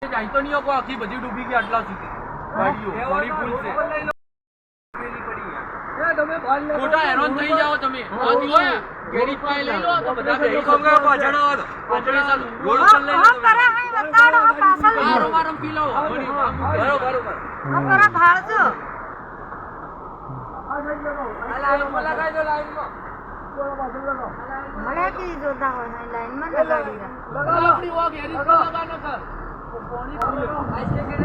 જાય તો નહીં કોઈ આખી બધી ડૂબી ગઈ આટલા સુધી ગાડીઓ ઘણી ફૂલ છે મોટા હેરાન થઈ જાઓ તમે આ જુઓ ગેરેજ પાસે લઈ લો તો બધા બેહી ખંગા પાછળ આવો આપણે ચાલુ રોડ પર લઈ લો કરે હે બતાડો પાછળ આરો પી લો બરોબર અમારા ભાળજો આ લાઈનમાં લગાઈ દો લાઈનમાં મને કી જોતા હોય લાઈનમાં લગાડી આપણી વો ગેરેજ પર લગાનો કર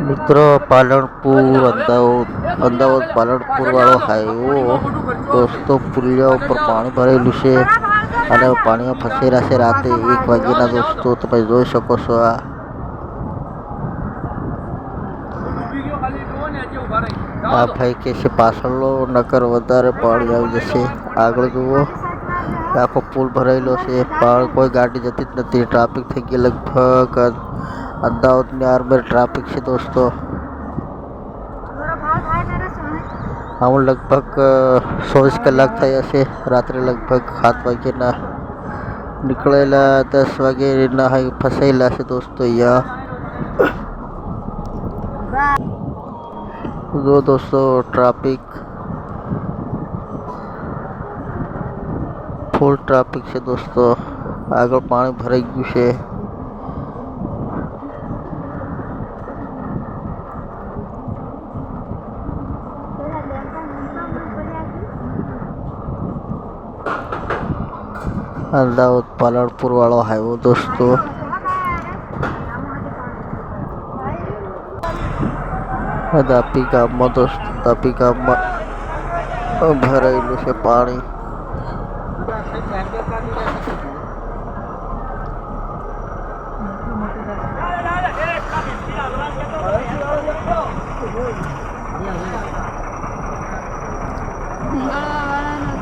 મિત્રો પાલનપુર અમદાવાદ પાલનપુર વાળો હાઈવો દોસ્તો પુલિયા ઉપર પાણી ભરેલું છે અને પાણીમાં ફસેલા છે રાતે 1 વાગ્યાના દોસ્તો તમે જોઈ શકો છો આ ભાઈ કે છે પાછળ લો નકર વધારે પાણી આવી જશે આગળ જુઓ આખો પુલ ભરાયેલો છે પણ કોઈ ગાડી જતી જ નથી ટ્રાફિક થઈ ગઈ લગભગ અમદાવાદની આર્મી ટ્રાફિક છે દોસ્તો આમ લગભગ 24 કલાક થઈ હશે રાત્રે લગભગ 7 વાગ્યાના નીકળેલા 10 વાગ્યાના ફસાયેલા છે દોસ્તો અહીંયા જો દોસ્તો ટ્રાફિક ફૂલ ટ્રાફિક છે દોસ્તો આગળ પાણી ભરાઈ ગયું છે અમદાવાદ પાલનપુર વાળો હાઈવો દોસ્તો તાપી ગામમાં દોસ્તો તાપી ગામમાં ભરાયેલું છે પાણી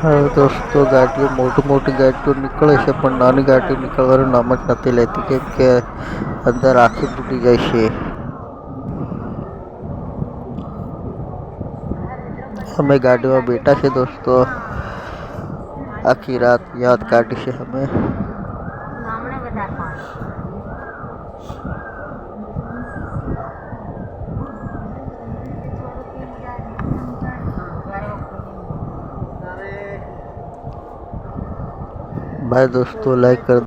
હવે દોસ્તો ગાડીઓ મોટી ગાડીઓ નીકળે છે પણ નાની ગાડીઓ નીકળવાનું નામ જ નથી લેતી કેમ કે અંદર આખી તૂટી જાય છે અમે ગાડીમાં બેઠા છે દોસ્તો આખી રાત યાદ કાઢી છે અમે भाई दोस्तों लाइक कर